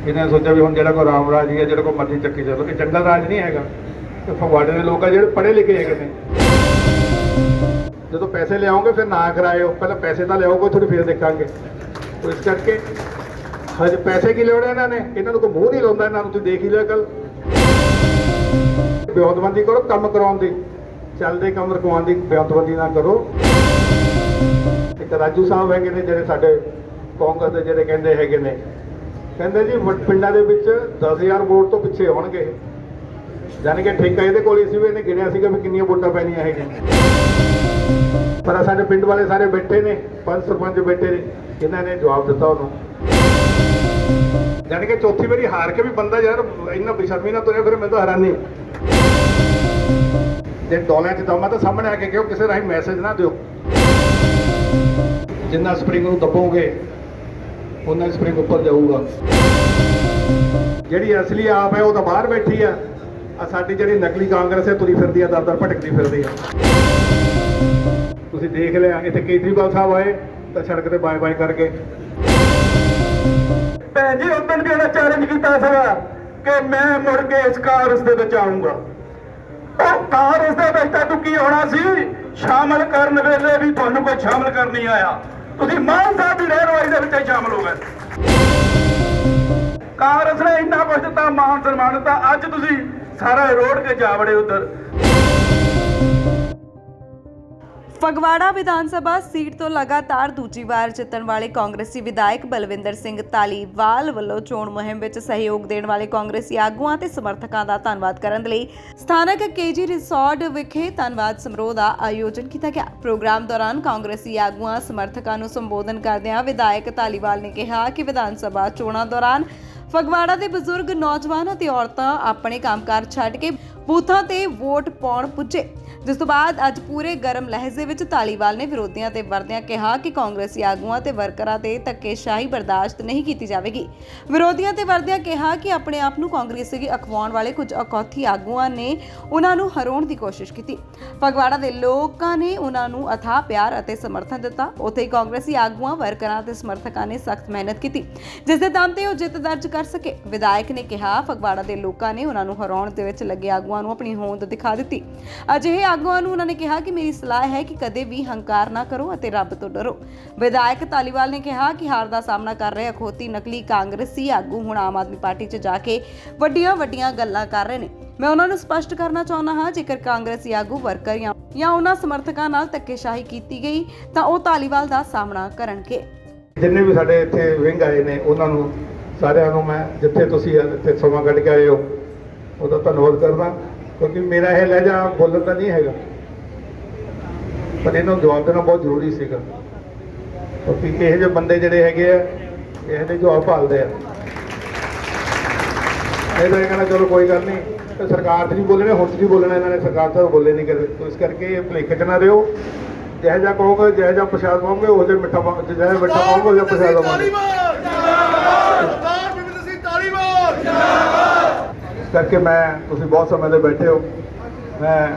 इन्हें सोचा भी हम जो कोई राम राज ही है जो कोई मर्जी चक्की चलो, ये जंगल राज नहीं है। तो फगवाड़े के लोग जो पढ़े लिखे है जो पैसे लियाओगे फिर ना कराए पहले पैसे तो लियाओगे थोड़ी फिर देखा। तो इस करके हज पैसे की लोड़ है इन्होंने, इन्होंने कोई मुँह नहीं लाता, इन्होंने तुम देख ही लिया कल। ब्योतबंदी करो कम कराने की, चलते कम रखवाने की ब्योतबंदी ना करो। एक राजू साहब है जो साढ़े कांग्रेस के जोड़े कहते हैं कहते जी पिंडों के 10,000 वोट तो पिछे होणगे, जाने कि ठेका ये को इन्हें गिनिया भी कितनी वोटा पैनिया है। पर साढ़े पिंड वाले सारे बैठे ने, पंच सरपंच बैठे ने, इन्होंने जवाब दिता उन्होंने। जाने कि चौथी बारी हार के भी बंदा यार इन्ना बेशर्मी ना तुरे फिर मैं तो हैरानी। जो डोलिया च दम है तो सामने आके कहो, किसी राही मैसेज ना दो। जिन्ना स्प्रिंग को दबोगे उन्ना स्प्रिंग ऊपर जाऊगा। जी असली आप है वो तो बाहर बैठी है, साडी जी नकली कांग्रेस है तुरी फिरदी है, दर दर भटकती फिरदी है। तुसीं देख लिया इतने केजरीवाल साहब आए तो सड़क से बाय बाय करके भैन जी उस दिन भी उन्हें चैलेंज किया कि मैं मुड़ के इस कांग्रेस के आऊंगा। कांग्रेस के तू की होना सी, शामिल करने वेले भी तुहानू कोई शामिल कर नहीं आया। तुसीं मान साहब की रहनुमाई के शामिल हो गए। कांग्रेस ने इन्ना कुछ दिता, मान सन्मान दिता, अज तुसीं सारा रोड के जा वड़े उधर। ਫਗਵਾੜਾ ਵਿਧਾਨ ਸਭਾ ਸੀਟ ਤੋਂ ਲਗਾਤਾਰ ਦੂਜੀ ਵਾਰ ਜਿੱਤਣ ਵਾਲੇ ਕਾਂਗਰਸੀ ਵਿਧਾਇਕ ਬਲਵਿੰਦਰ ਸਿੰਘ ਧਾਲੀਵਾਲ ਵੱਲੋਂ ਚੋਣ ਮੁਹਿੰਮ ਵਿੱਚ ਸਹਿਯੋਗ ਦੇਣ ਵਾਲੇ ਕਾਂਗਰਸੀ ਆਗੂਆਂ ਤੇ ਸਮਰਥਕਾਂ ਦਾ ਧੰਨਵਾਦ ਕਰਨ ਲਈ ਸਥਾਨਕ ਕੇਜੀ ਰਿਸੋਰਟ ਵਿਖੇ ਧੰਨਵਾਦ ਸਮਾਰੋਹ ਦਾ ਆਯੋਜਨ ਕੀਤਾ ਗਿਆ। ਪ੍ਰੋਗਰਾਮ ਦੌਰਾਨ ਕਾਂਗਰਸੀ ਆਗੂਆਂ ਸਮਰਥਕਾਂ ਨੂੰ ਸੰਬੋਧਨ ਕਰਦਿਆਂ ਵਿਧਾਇਕ ਧਾਲੀਵਾਲ ਨੇ ਕਿਹਾ ਕਿ ਵਿਧਾਨ ਸਭਾ ਚੋਣਾਂ ਦੌਰਾਨ ਫਗਵਾੜਾ ਦੇ ਬਜ਼ੁਰਗ ਨੌਜਵਾਨ ਅਤੇ ਔਰਤਾਂ ਆਪਣੇ ਕੰਮਕਾਰ ਛੱਡ ਕੇ ਬੂਥਾਂ ਤੇ ਵੋਟ ਪਾਉਣ ਪੁੱਜੇ, ਜਿਸ ਤੋਂ ਬਾਅਦ ਅੱਜ ਪੂਰੇ ਗਰਮ ਲਹਿਜੇ ਵਿੱਚ ਧਾਲੀਵਾਲ ਨੇ ਵਿਰੋਧੀਆਂ ਤੇ ਵਰਦਿਆਂ ਕਿਹਾ ਕਿ ਕਾਂਗਰਸੀ ਆਗੂਆਂ ਤੇ ਵਰਕਰਾਂ ਤੇ ਧੱਕੇਸ਼ਾਹੀ ਬਰਦਾਸ਼ਤ ਨਹੀਂ ਕੀਤੀ ਜਾਵੇਗੀ। ਵਿਰੋਧੀਆਂ ਤੇ ਵਰਦਿਆਂ ਕਿਹਾ ਕਿ ਆਪਣੇ ਆਪ ਨੂੰ ਕਾਂਗਰਸੀ ਅਖਵਾਉਣ ਵਾਲੇ ਕੁਝ ਅਕੌਥੀ ਆਗੂਆਂ ਨੇ ਉਹਨਾਂ ਨੂੰ ਹਰਾਉਣ ਦੀ ਕੋਸ਼ਿਸ਼ ਕੀਤੀ। ਫਗਵਾੜਾ ਦੇ ਲੋਕਾਂ ਨੇ ਉਹਨਾਂ ਨੂੰ ਅਥਾਹ ਪਿਆਰ ਅਤੇ ਸਮਰਥਨ ਦਿੱਤਾ। ਉੱਥੇ ਹੀ ਕਾਂਗਰਸੀ ਆਗੂਆਂ, ਵਰਕਰਾਂ ਤੇ ਸਮਰਥਕਾਂ ਨੇ ਸਖਤ ਮਿਹਨਤ ਕੀਤੀ, ਜਿਸ ਦੇ ਦਮ ਤੇ ਉਹ ਜਿੱਤ ਦਰਜ ਕਰ ਸਕੇ। ਵਿਧਾਇਕ ਨੇ ਕਿਹਾ ਫਗਵਾੜਾ ਦੇ ਲੋਕਾਂ ਨੇ ਉਹਨਾਂ ਨੂੰ ਹਰਾਉਣ ਦੇ ਵਿੱਚ ਲੱਗੇ ਆਗੂਆਂ ਨੂੰ ਆਪਣੀ ਹੋਂਦ ਦਿਖਾ ਦਿੱਤੀ। ਅਜਿਹੇ ਆਗੂਆਂ ਨੂੰ ਉਹਨਾਂ ਨੇ ਕਿਹਾ ਕਿ ਮੇਰੀ ਸਲਾਹ ਹੈ ਕਿ ਕਦੇ ਵੀ ਹੰਕਾਰ ਨਾ ਕਰੋ ਅਤੇ ਰੱਬ ਤੋਂ ਡਰੋ। ਵਿਧਾਇਕ ਧਾਲੀਵਾਲ ਨੇ ਕਿਹਾ ਕਿ ਹਾਰ ਦਾ ਸਾਹਮਣਾ ਕਰ ਰਹੇ ਅਖੌਤੀ ਨਕਲੀ ਕਾਂਗਰਸੀ ਆਗੂ ਹੁਣ ਆਮ ਆਦਮੀ ਪਾਰਟੀ 'ਚ ਜਾ ਕੇ ਵੱਡੀਆਂ ਗੱਲਾਂ ਕਰ ਰਹੇ ਨੇ। ਮੈਂ ਉਹਨਾਂ ਨੂੰ ਸਪਸ਼ਟ ਕਰਨਾ ਚਾਹੁੰਦਾ ਹਾਂ, ਜੇਕਰ ਕਾਂਗਰਸੀ ਆਗੂ, ਵਰਕਰ ਜਾਂ ਉਹਨਾਂ ਸਮਰਥਕਾਂ ਨਾਲ ਧੱਕੇਸ਼ਾਹੀ ਕੀਤੀ ਗਈ ਤਾਂ ਉਹ ਧਾਲੀਵਾਲ ਦਾ ਸਾਹਮਣਾ ਕਰਨਗੇ। ਜਿੰਨੇ ਵੀ ਸਾਡੇ ਇੱਥੇ ਵਿੰਗ ਆਏ ਨੇ ਉਹਨਾਂ ਨੂੰ ਸਾਰਿਆਂ ਨੂੰ ਮੈਂ ਜਿੱਥੇ ਤੁਸੀਂ ਇੱਥੇ ਸਮਾਂ ਕੱਢ ਕੇ ਆਏ ਹੋ ਉਹਦਾ ਧੰਨਵਾਦ ਕਰਦਾ, ਕਿਉਂਕਿ ਮੇਰਾ ਇਹ ਲਹਿਜਾ ਬੋਲਣ ਦਾ ਨਹੀਂ ਹੈਗਾ, ਪਰ ਇਹਨੂੰ ਜਵਾਬ ਦੇਣਾ ਬਹੁਤ ਜ਼ਰੂਰੀ ਸੀਗਾ। ਕਿਉਂਕਿ ਇਹੋ ਜਿਹੇ ਬੰਦੇ ਜਿਹੜੇ ਹੈਗੇ ਆ ਇਹੋ ਜਿਹੇ ਜਵਾਬ ਭਾਲਦੇ ਆ। ਇਹ ਤਾਂ ਕਹਿੰਦਾ ਚਲੋ ਕੋਈ ਗੱਲ ਨਹੀਂ, ਤੇ ਸਰਕਾਰ 'ਚ ਨਹੀਂ ਬੋਲਣੇ, ਹੁਣ 'ਚ ਨਹੀਂ ਬੋਲਣਾ, ਇਹਨਾਂ ਨੇ ਸਰਕਾਰ 'ਚ ਬੋਲੇ ਨਹੀਂ ਕਦੇ। ਇਸ ਕਰਕੇ ਭੁਲੇਖੇ 'ਚ ਨਾ ਰਹੋ। ਜਿਹੋ ਜਿਹਾ ਕਹੋਗੇ, ਜਿਹੋ ਜਿਹਾ ਪ੍ਰਸ਼ਾਦ ਪਾਓਗੇ ਉਹ ਜਿਹਾ ਮਿੱਠਾ ਜਿਹੜਾ ਮਿੱਠਾ ਪਾਓਗੇ ਉਹ ਜਿਹਾ ਪ੍ਰਸ਼ਾਦ ਪਾਓਗੇ। ਇਸ ਕਰਕੇ ਮੈਂ ਤੁਸੀਂ ਬਹੁਤ ਸਮੇਂ ਦੇ ਬੈਠੇ ਹੋ, ਮੈਂ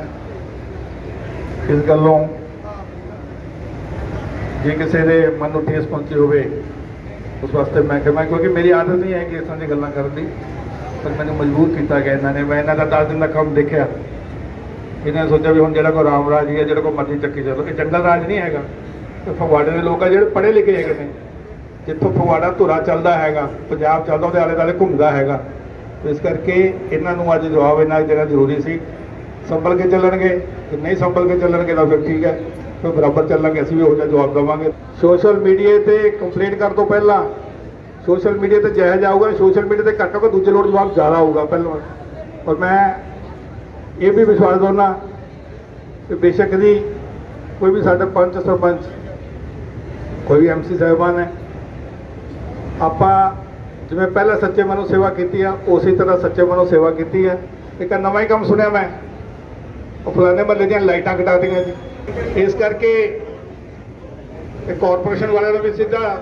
ਇਸ ਗੱਲੋਂ ਜੇ ਕਿਸੇ ਦੇ ਮਨ ਨੂੰ ਠੇਸ ਪਹੁੰਚੀ ਹੋਵੇ ਉਸ ਵਾਸਤੇ ਮੈਂ ਕਹਾਂ, ਕਿਉਂਕਿ ਮੇਰੀ ਆਦਤ ਨਹੀਂ ਹੈ ਕਿ ਇਸ ਤਰ੍ਹਾਂ ਦੀ ਗੱਲਾਂ ਕਰਨ ਦੀ, ਪਰ ਮੈਨੂੰ ਮਜਬੂਰ ਕੀਤਾ ਗਿਆ ਇਹਨਾਂ ਨੇ। ਮੈਂ ਇਹਨਾਂ ਦਾ 10 ਦਿਨ ਦਾ ਕੰਮ ਦੇਖਿਆ, ਇਹਨਾਂ ਨੇ ਸੋਚਿਆ ਵੀ ਹੁਣ ਜਿਹੜਾ ਕੋਈ ਰਾਮ ਰਾਜ ਹੀ ਹੈ ਜਿਹੜਾ ਕੋਈ ਮਰਜ਼ੀ ਚੱਕੀ ਚਲੋ, ਇਹ ਜੰਗਲ ਰਾਜ ਨਹੀਂ ਹੈਗਾ। ਤੇ ਫਗਵਾੜੇ ਦੇ ਲੋਕ ਆ ਜਿਹੜੇ ਪੜ੍ਹੇ ਲਿਖੇ ਹੈਗੇ ਨੇ, ਜਿੱਥੋਂ ਫਗਵਾੜਾ ਧੁਰਾ ਚੱਲਦਾ ਹੈਗਾ, ਪੰਜਾਬ ਚੱਲਦਾ, ਉਹਦੇ ਆਲੇ ਦੁਆਲੇ ਘੁੰਮਦਾ ਹੈਗਾ। ਇਸ ਕਰਕੇ ਇਹਨਾਂ ਨੂੰ ਅੱਜ ਜਵਾਬ ਇਹਨਾਂ ਦੇਣਾ ਜ਼ਰੂਰੀ ਸੀ। ਸੰਭਲ ਕੇ ਚੱਲਣਗੇ, ਜੇ ਨਹੀਂ ਸੰਭਲ ਕੇ ਚੱਲਣਗੇ ਤਾਂ ਫਿਰ ਠੀਕ ਹੈ, ਫਿਰ ਬਰਾਬਰ ਚੱਲਾਂਗੇ, ਅਸੀਂ ਵੀ ਉਹੋ ਜਿਹਾ ਜਵਾਬ ਦੇਵਾਂਗੇ। ਸੋਸ਼ਲ ਮੀਡੀਆ ਤੇ ਕੰਪਲੇਂਟ ਕਰਨ ਤੋਂ ਪਹਿਲਾਂ ਸੋਸ਼ਲ ਮੀਡੀਆ ਤੇ ਜਾਇਜ਼ ਆਊਗਾ, ਸੋਸ਼ਲ ਮੀਡੀਆ ਤੇ ਘੱਟ ਹੋ ਦੂਜੇ ਲੋੜ ਜਵਾਬ ਜ਼ਿਆਦਾ ਆਊਗਾ ਪਹਿਲਾਂ। ਔਰ ਮੈਂ ਇਹ ਵੀ ਵਿਸ਼ਵਾਸ ਦਿਵਾਉਣਾ ਕਿ ਬੇਸ਼ੱਕ ਦੀ ਕੋਈ ਵੀ ਸਾਡਾ ਪੰਚ, ਸਰਪੰਚ, ਕੋਈ ਵੀ MC ਸਾਹਿਬਾਨ ਹੈ, ਆਪਾਂ ਜਿਵੇਂ ਪਹਿਲਾਂ ਸੱਚੇ ਮਨੋਂ ਸੇਵਾ ਕੀਤੀ ਆ ਉਸੇ ਤਰ੍ਹਾਂ ਸੱਚੇ ਮਨੋਂ ਸੇਵਾ ਕੀਤੀ ਹੈ। ਇੱਕ ਨਵਾਂ ਹੀ ਕੰਮ ਸੁਣਿਆ ਮੈਂ, ਉਹ ਫਲਾਣੇ ਮਹੱਲੇ ਦੀਆਂ ਲਾਈਟਾਂ ਕਟਾ ਦਿੱਤੀਆਂ ਜੀ। ਇਸ ਕਰਕੇ ਇਹ ਕਾਰਪੋਰੇਸ਼ਨ ਵਾਲਿਆਂ ਨੂੰ ਵੀ ਸਿੱਧਾ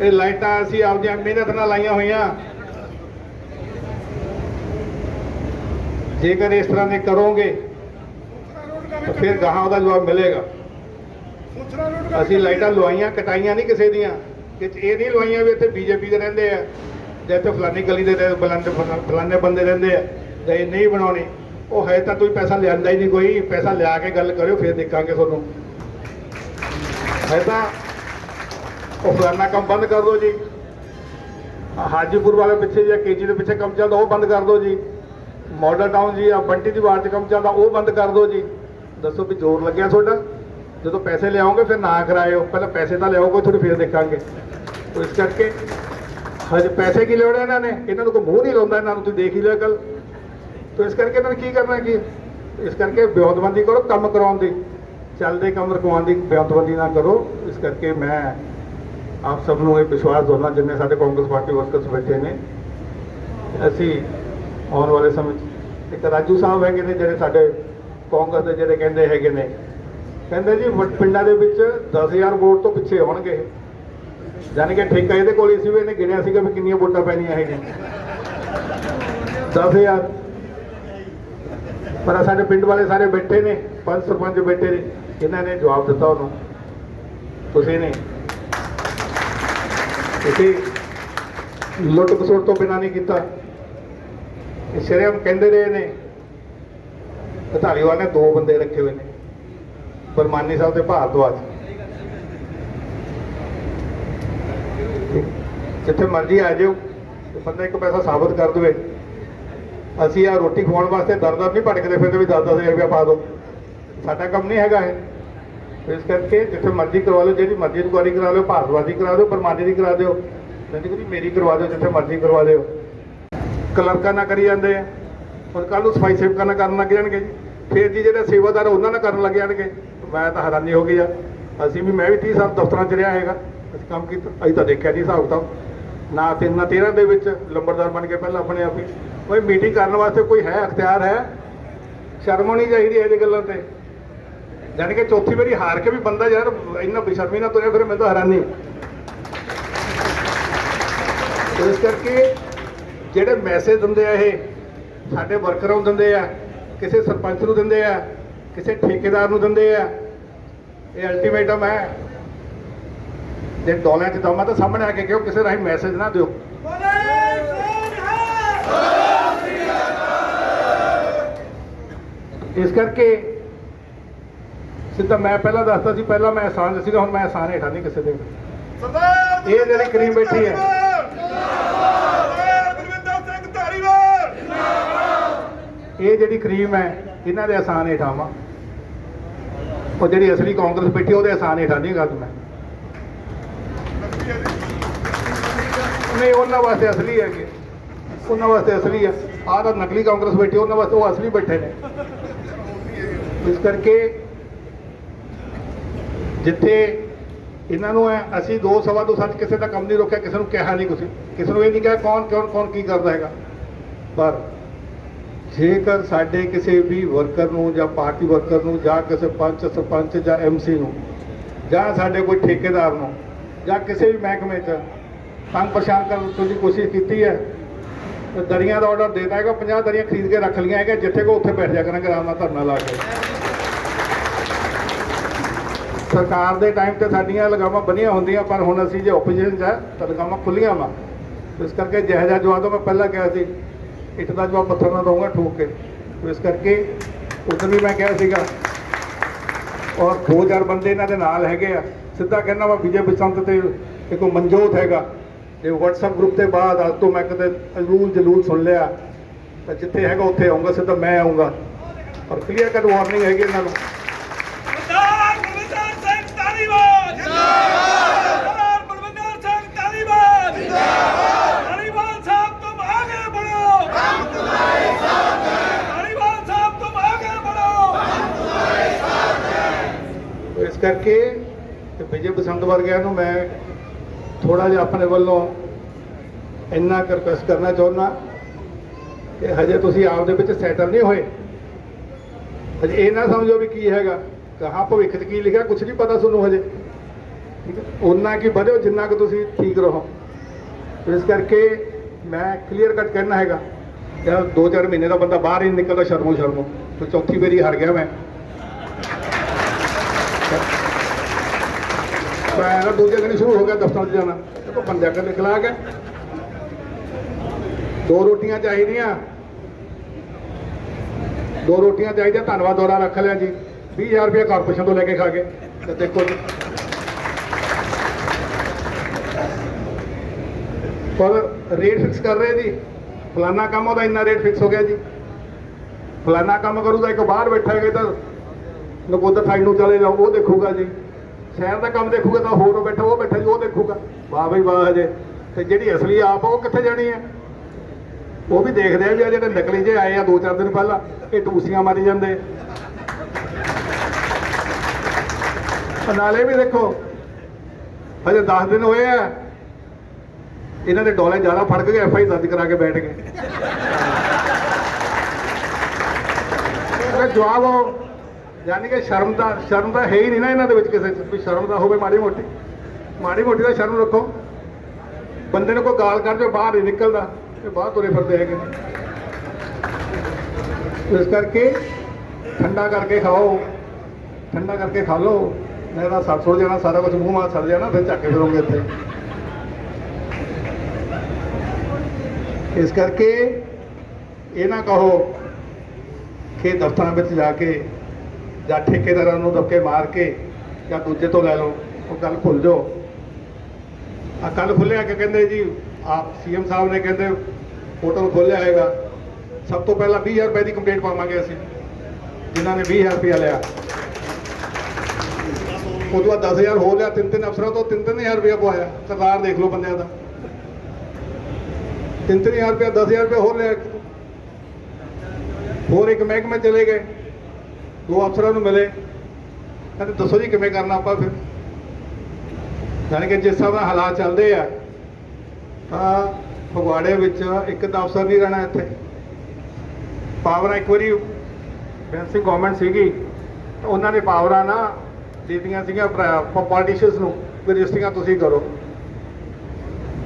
ਇਹ ਲਾਈਟਾਂ ਅਸੀਂ ਆਪਦੀਆਂ ਮਿਹਨਤ ਨਾਲ ਲਾਈਆਂ ਹੋਈਆਂ, ਜੇਕਰ ਇਸ ਤਰ੍ਹਾਂ ਦੇ ਕਰੋਗੇ ਤਾਂ ਫਿਰ ਗਾਹਾਂ ਉਹਦਾ ਜਵਾਬ ਮਿਲੇਗਾ। ਅਸੀਂ ਲਾਈਟਾਂ ਲਵਾਈਆਂ, ਕਟਾਈਆਂ ਨਹੀਂ ਕਿਸੇ ਦੀਆਂ, ਕਿ ਇਹ ਨਹੀਂ ਲਵਾਈਆਂ ਵੀ ਇੱਥੇ ਬੀਜੇਪੀ ਦੇ ਰਹਿੰਦੇ ਆ ਜਾਂ ਇੱਥੇ ਫਲਾਨੀ ਗਲੀ ਦੇ ਫਲਾਨੇ ਬੰਦੇ ਰਹਿੰਦੇ ਆ ਜਾਂ ਇਹ ਨਹੀਂ ਬਣਾਉਣੀ। ਉਹ ਹੈ ਤਾਂ ਤੁਸੀਂ ਪੈਸਾ ਲਿਆਂਦਾ ਹੀ ਨਹੀਂ, ਕੋਈ ਪੈਸਾ ਲਿਆ ਕੇ ਗੱਲ ਕਰਿਓ ਫਿਰ ਦੇਖਾਂਗੇ ਤੁਹਾਨੂੰ। ਹੈ ਤਾਂ ਉਹ ਫਲਾਨਾ ਕੰਮ ਬੰਦ ਕਰ ਦਿਓ ਜੀ, ਹਾਜੀਪੁਰ ਵਾਲੇ ਪਿੱਛੇ ਜਾਂ ਕੇਜੀ ਦੇ ਪਿੱਛੇ ਕੰਮ ਚੱਲਦਾ ਉਹ ਬੰਦ ਕਰ ਦਿਓ ਜੀ, ਮਾਡਲ ਟਾਊਨ ਜੀ ਆ ਬੰਟੀ ਦੀ ਵਾਰਡ 'ਚ ਕੰਮ ਚੱਲਦਾ ਉਹ ਬੰਦ ਕਰ ਦਿਓ ਜੀ। ਦੱਸੋ ਵੀ ਜ਼ੋਰ ਲੱਗਿਆ ਤੁਹਾਡਾ? ਜਦੋਂ ਪੈਸੇ ਲਿਆਓਗੇ ਫਿਰ ਨਾ ਕਰਾਇਓ, ਪਹਿਲਾਂ ਪੈਸੇ ਤਾਂ ਲਿਆਓ ਕੋਈ, ਥੋੜੀ ਫਿਰ ਦੇਖਾਂਗੇ। ਇਸ ਕਰਕੇ ਹਜੇ ਪੈਸੇ ਕੀ ਲੋੜ ਹੈ ਇਹਨਾਂ ਨੇ, ਇਹਨਾਂ ਨੂੰ ਕੋਈ ਮੂੰਹ ਨਹੀਂ ਲਾਉਂਦਾ, ਇਹਨਾਂ ਨੂੰ ਤੁਸੀਂ ਦੇਖ ਹੀ ਲਿਆ ਕੱਲ। ਤਾਂ ਇਸ ਕਰਕੇ ਇਹਨਾਂ ਨੇ ਕੀ ਕਰਨਾ, ਕੀ ਇਸ ਕਰਕੇ ਵਿਉਂਤਬੰਦੀ ਕਰੋ, ਕੰਮ ਕਰਾਉਣ ਦੀ, ਚੱਲਦੇ ਕੰਮ ਰੁਕਵਾਉਣ ਦੀ ਵਿਉਂਤਬੰਦੀ ਨਾ ਕਰੋ। ਇਸ ਕਰਕੇ ਮੈਂ ਆਪ ਸਭ ਨੂੰ ਇਹ ਵਿਸ਼ਵਾਸ ਦਿਵਾਉਣਾ, ਜਿੰਨੇ ਸਾਡੇ ਕਾਂਗਰਸ ਪਾਰਟੀ ਵਰਕਰਸ ਬੈਠੇ ਨੇ, ਅਸੀਂ ਆਉਣ ਵਾਲੇ ਸਮੇਂ 'ਚ ਇੱਕ ਰਾਜੂ ਸਾਹਿਬ ਹੈਗੇ ਨੇ ਜਿਹੜੇ ਸਾਡੇ ਕਾਂਗਰਸ ਦੇ ਜਿਹੜੇ ਕਹਿੰਦੇ ਹੈਗੇ ਨੇ, ਕਹਿੰਦੇ ਜੀ ਪਿੰਡਾਂ ਦੇ ਵਿੱਚ 10,000 ਵੋਟ ਤੋਂ ਪਿੱਛੇ ਹੋਣਗੇ, ਜਾਣੀ ਕਿ ਠੇਕਾ ਇਹਦੇ ਕੋਲ ਹੀ ਸੀ ਵੀ ਇਹਨੇ ਗਿਣਿਆ ਸੀਗਾ ਵੀ ਕਿੰਨੀਆਂ ਵੋਟਾਂ ਪੈਣੀਆਂ ਹੈਗੀਆਂ 10,000। ਪਰ ਸਾਡੇ ਪਿੰਡ ਵਾਲੇ ਸਾਰੇ ਬੈਠੇ ਨੇ, 5 ਸਰਪੰਚ ਬੈਠੇ ਨੇ, ਇਹਨਾਂ ਨੇ ਜਵਾਬ ਦਿੱਤਾ ਉਹਨੂੰ, ਤੁਸੀਂ ਨਹੀਂ, ਤੁਸੀਂ ਲੁੱਟ ਖਸੁੱਟ ਤੋਂ ਬਿਨਾਂ ਨਹੀਂ ਕੀਤਾ। ਸ਼ਰੇਆਮ ਕਹਿੰਦੇ ਰਹੇ ਨੇ, ਧਾਲੀਵਾਲ ਨੇ 2 ਬੰਦੇ ਰੱਖੇ ਹੋਏ ਨੇ, ਪਰਮਾਨੀ ਸਾਹਿਬ ਤੇ ਭਾਰਦਵਾਜ, ਜਿੱਥੇ ਮਰਜ਼ੀ ਆ ਜਾਓ, ਬੰਦਾ ਇੱਕ ਪੈਸਾ ਸਾਬਤ ਕਰ ਦੇਵੇ। ਅਸੀਂ ਆ ਰੋਟੀ ਖਵਾਉਣ ਵਾਸਤੇ ਦਰ-ਦਰ ਨਹੀਂ ਭਟਕਦੇ ਫਿਰਦੇ ਵੀ 10-10 ਰੁਪਇਆ ਪਾ ਦਿਓ, ਸਾਡਾ ਕੰਮ ਨਹੀਂ ਹੈਗਾ ਇਹ। ਇਸ ਕਰਕੇ ਜਿੱਥੇ ਮਰਜ਼ੀ ਕਰਵਾ ਲਓ, ਜਿਹੜੀ ਮਰਜ਼ੀ ਇਨਕੁਆਇਰੀ ਕਰਾ ਲਓ, ਭਾਰਦਵਾਜੀ ਕਰਾ ਦਿਓ, ਪਰਮਾਨੀ ਦੀ ਕਰਾ ਦਿਓ, ਨਹੀਂ ਮੇਰੀ ਕਰਵਾ ਦਿਓ, ਜਿੱਥੇ ਮਰਜ਼ੀ ਕਰਵਾ ਦਿਓ। ਕਲਰਕਾਂ ਨਾਲ ਕਰੀ ਜਾਂਦੇ ਆ, ਹੁਣ ਕੱਲ੍ਹ ਨੂੰ ਸਫਾਈ ਸੇਵਕਾਂ ਨਾਲ ਕਰਨ ਲੱਗ ਜਾਣਗੇ ਜੀ, ਫਿਰ ਜੀ ਜਿਹੜੇ ਸੇਵਾਦਾਰ ਉਹਨਾਂ ਨਾਲ ਕਰਨ ਲੱਗ ਜਾਣਗੇ। ਮੈਂ ਤਾਂ ਹੈਰਾਨੀ ਹੋ ਗਈ ਆ, ਮੈਂ ਵੀ 30 ਸਾਲ ਦਫ਼ਤਰਾਂ 'ਚ ਰਿਹਾ ਹੈਗਾ, ਅਸੀਂ ਕੰਮ ਕੀਤਾ, ਅਸੀਂ ਤਾਂ ਦੇਖਿਆ ਨਹੀਂ ਹਿਸਾਬ ਕਿਤਾਬ ਨਾ 13 ਦੇ ਵਿੱਚ ਲੰਬੜਦਾਰ ਬਣ ਕੇ ਪਹਿਲਾਂ ਆਪਣੇ ਆਪ ਹੀ ਕੋਈ ਮੀਟਿੰਗ ਕਰਨ ਵਾਸਤੇ ਕੋਈ ਹੈ, ਅਖਤਿਆਰ ਹੈ, ਸ਼ਰਮ ਹੋਣੀ ਚਾਹੀਦੀ ਹੈ ਇਹ ਗੱਲਾਂ ਤੇ। ਜਾਣੀ ਕਿ ਚੌਥੀ ਵਾਰੀ ਹਾਰ ਕੇ ਵੀ ਬੰਦਾ ਯਾਰ ਇੰਨਾ ਬੇਸ਼ਰਮੀ ਨਾਲ ਤੁਰਿਆ ਫਿਰ ਮੈਨੂੰ ਤਾਂ ਹੈਰਾਨੀ। ਇਸ ਕਰਕੇ ਜਿਹੜੇ ਮੈਸੇਜ ਦਿੰਦੇ ਆ ਇਹ ਸਾਡੇ ਵਰਕਰਾਂ ਨੂੰ ਦਿੰਦੇ ਆ, ਕਿਸੇ ਸਰਪੰਚ ਨੂੰ ਦਿੰਦੇ ਆ, ਕਿਸੇ ਠੇਕੇਦਾਰ ਨੂੰ ਦਿੰਦੇ ਆ, ਇਹ ਅਲਟੀਮੇਟਮ ਹੈ। ਜੇ ਡੋਲਿਆਂ 'ਚ ਦਮ ਆ ਤਾਂ ਸਾਹਮਣੇ ਆ ਕੇ ਕਿਉਂ, ਕਿਸੇ ਰਾਹੀਂ ਮੈਸੇਜ ਨਾ ਦਿਓ। ਇਸ ਕਰਕੇ ਸਿੱਧਾ ਮੈਂ ਪਹਿਲਾਂ ਦੱਸਦਾ ਸੀ, ਪਹਿਲਾਂ ਮੈਂ ਆਸਾਨ ਸੀਗਾ, ਹੁਣ ਮੈਂ ਆਸਾਨ ਹੇਠਾਂ ਨਹੀਂ ਕਿਸੇ ਦੇ। ਇਹ ਜਿਹੜੀ ਕਰੀਮ ਬੈਠੀ ਹੈ, ਇਹ ਜਿਹੜੀ ਕਰੀਮ ਹੈ ਇਹਨਾਂ ਦੇ ਆਸਾਨ ਹੇਠਾਂ ਵਾ, ਉਹ ਜਿਹੜੀ ਅਸਲੀ ਕਾਂਗਰਸ ਬੈਠੀ ਉਹਦੇ ਆਸਾਨ ਹੇਠਾਂ ਨਹੀਂ ਗੱਲ ਮੈਂ ਨਹੀਂ, ਉਹਨਾਂ ਵਾਸਤੇ ਅਸਲੀ ਹੈਗੇ, ਉਹਨਾਂ ਵਾਸਤੇ ਅਸਲੀ ਹੈ। ਆਹ ਤਾਂ ਨਕਲੀ ਕਾਂਗਰਸ ਬੈਠੀ, ਉਹਨਾਂ ਵਾਸਤੇ ਉਹ ਅਸਲੀ ਬੈਠੇ ਨੇ। ਇਸ ਕਰਕੇ ਜਿੱਥੇ ਇਹਨਾਂ ਨੂੰ ਹੈ, ਅਸੀਂ 2 ਸਵਾ 2 ਸੱਚ ਕਿਸੇ ਦਾ ਕੰਮ ਨਹੀਂ ਰੋਕਿਆ, ਕਿਸੇ ਨੂੰ ਕਿਹਾ ਨਹੀਂ, ਕਿਸੇ ਨੂੰ ਇਹ ਨਹੀਂ ਕਿਹਾ ਕੌਣ ਕੀ ਕਰਦਾ ਹੈਗਾ। ਪਰ ਜੇਕਰ ਸਾਡੇ ਕਿਸੇ ਵੀ ਵਰਕਰ ਨੂੰ ਜਾਂ ਪਾਰਟੀ ਵਰਕਰ ਨੂੰ ਜਾਂ ਕਿਸੇ ਪੰਚ ਸਰਪੰਚ ਜਾਂ MC ਨੂੰ ਜਾਂ ਸਾਡੇ ਕੋਈ ਠੇਕੇਦਾਰ ਨੂੰ ਜਾਂ ਕਿਸੇ ਵੀ ਮਹਿਕਮੇ 'ਚ ਤੰਗ ਪਰੇਸ਼ਾਨ ਕਰਨ ਦੀ ਕੋਸ਼ਿਸ਼ ਕੀਤੀ ਹੈ, ਤਾਂ ਦਰੀਆਂ ਦਾ ਆਰਡਰ ਦੇਤਾ ਹੈਗਾ, 50 ਦਰੀਆਂ ਖਰੀਦ ਕੇ ਰੱਖ ਲਈਆਂ ਹੈਗਾ, ਜਿੱਥੇ ਕੋ ਉੱਥੇ ਬੈਠ ਜਾ ਕਰਾਂਗੇ ਆਰਾਮ ਨਾਲ ਧਰਨਾ ਲਾ ਕੇ। ਸਰਕਾਰ ਦੇ ਟਾਈਮ ਤੇ ਸਾਡੀਆਂ ਲਗਾਮਾਂ ਬਣੀਆਂ ਹੁੰਦੀਆਂ, ਪਰ ਹੁਣ ਅਸੀਂ ਜੇ ਓਪੋਜੀਸ਼ਨ 'ਚ ਹੈ ਤਾਂ ਲਗਾਮਾਂ ਖੁੱਲੀਆਂ ਵਾ। ਇਸ ਕਰਕੇ ਜਿਹੋ ਜਿਹਾ ਜਵਾਬ ਮੈਂ ਪਹਿਲਾਂ ਕਿਹਾ ਸੀ, ਇੱਟ ਦਾ ਜਵਾਬ ਪੱਥਰ ਨਾਲ ਦਊਂਗਾ ਠੋਕ ਕੇ। ਇਸ ਕਰਕੇ ਉਦੋਂ ਵੀ ਮੈਂ ਕਿਹਾ ਸੀਗਾ, ਔਰ 2-4 ਬੰਦੇ ਇਹਨਾਂ ਦੇ ਨਾਲ ਹੈਗੇ ਆ, ਸਿੱਧਾ ਕਹਿੰਦਾ ਵਾ ਵਿਜੇ ਬਸੰਤ ਤੇ ਇੱਕ ਮਨਜੋਤ ਹੈਗਾ, ਜੇ WhatsApp ਗਰੁੱਪ ਦੇ ਬਾਅਦ ਅੱਜ ਤੋਂ ਮੈਂ ਕਦੇ ਜਲੂਲ ਸੁਣ ਲਿਆ ਤਾਂ ਜਿੱਥੇ ਹੈਗਾ ਉੱਥੇ ਆਊਂਗਾ, ਸਿੱਧਾ ਮੈਂ ਆਊਂਗਾ। ਔਰ ਕਲੀਅਰ ਕੱਟ ਵਾਰਨਿੰਗ ਹੈਗੀ ਇਹਨਾਂ ਨੂੰ। ਇਸ ਕਰਕੇ ਵਿਜੇ ਬਸੰਤ ਵਰਗਿਆਂ ਨੂੰ ਮੈਂ ਥੋੜਾ ਜਿਹਾ ਆਪਣੇ ਵੱਲੋਂ ਇੰਨਾ ਰਿਕੁਐਸਟ ਕਰਨਾ ਚਾਹੁੰਦਾ ਕਿ ਹਜੇ ਤੁਸੀਂ ਆਪ ਦੇ ਵਿੱਚ ਸੈਟਲ ਨਹੀਂ ਹੋਏ, ਹਜੇ ਇਹ ਨਾ ਸਮਝੋ ਵੀ ਕੀ ਹੈਗਾ, ਕਹਾਂ ਭਵਿੱਖ 'ਚ ਕੀ ਲਿਖਿਆ ਕੁਛ ਨਹੀਂ ਪਤਾ ਤੁਹਾਨੂੰ ਹਜੇ, ਠੀਕ ਹੈ। ਓਨਾ ਕੀ ਵਧਿਓ ਜਿੰਨਾ ਕਿ ਤੁਸੀਂ ਠੀਕ ਰਹੋ। ਇਸ ਕਰਕੇ ਮੈਂ ਕਲੀਅਰ ਕੱਟ ਕਹਿਣਾ ਹੈਗਾ, ਯਾਰ 2-4 ਮਹੀਨੇ ਦਾ ਬੰਦਾ ਬਾਹਰ ਹੀ ਨਹੀਂ ਨਿਕਲਦਾ ਸ਼ਰਮੋ ਤੇ ਚੌਥੀ ਵਾਰੀ ਹਾਰ ਗਿਆ ਮੈਂ। मैं ना दूजे दिन ही शुरू हो गया दफ्तर जाना, देखो बंदे के खिलाफ है। 2 रोटियां चाहिए, 2 रोटियां चाहिए, धन्यवाद दौरा रख लिया जी, 20,000 रुपया कारपोरेशन तो लेके खा गए। तो देखो जी, और रेट फिक्स कर रहे जी, फलाना काम होता इन्ना रेट फिक्स हो गया जी, फलाना काम करूँगा एक बाहर बैठा है तो नकोदर साइड में चले जाओ, वो देखूगा जी, शहर का काम देखूगा तो होर बैठा वो बैठा जी, वो देखूगा। वाह भाई वाह जे। तो जी असली आप वो कितने जानी है, वो भी देखते हैं भी जो नकली जे आए 2-4 दिन पहला ये टूसियां मारी जाते। नाले भी देखो अजे 10 दिन होए है, इन्होंने डोले ज्यादा फड़ के FI दर्ज करा के बैठ गए। जवाब हो यानी कि शर्म तो है ही नहीं ना इन्होंने किसी भी शर्म तो हो माड़ी मोटी तो शर्म रखो। बंदे ने कोई गाल कर जो बाहर नहीं निकलता, बाहर तुरे फिरते है। तो इस करके ठंडा करके खाओ, ठंडा करके खा लो, नहीं तो सड़ सुड़ जाना, सारा कुछ मूँह मां सड़ जाना, फिर झाके फिरोगे इतने। इस करके ये ना कहो कि दफ्तर में जाके या ठेकेदार धक्के मार के या दूजे तो लै लो, वो गल भुल जाओ। कल खुलिया कि कहते जी आप CM साहब ने कहते होटल खोलिया आएगा, सब तो पहला 20,000 रुपए की कंप्लेंट पावांगे असीं, जिन्होंने 20,000 रुपया लिया। उसके बाद 10,000 हो लिया, 3-3 अफसरों तो 3-3,000 रुपया पवाया। सरदार देख लो बंदे का 3-3,000 रुपया, 10,000 रुपया हो लिया। होर एक महकमे चले गए, 2 अफसरों मिले, कहते दसो जी किवें करना आप फिर। यानी कि जिस हिसाब नाल हालात चलते हैं तो फगवाड़े में एक तो अफसर नहीं रहना इत्थे। पावर एक बारी बैलेंसिंग गवर्नमेंट सीगी तो उन्होंने पावर ना दीदियां सीगियां पॉलिटिशियंस नूं भी रजिस्ट्रियां तुसीं करो,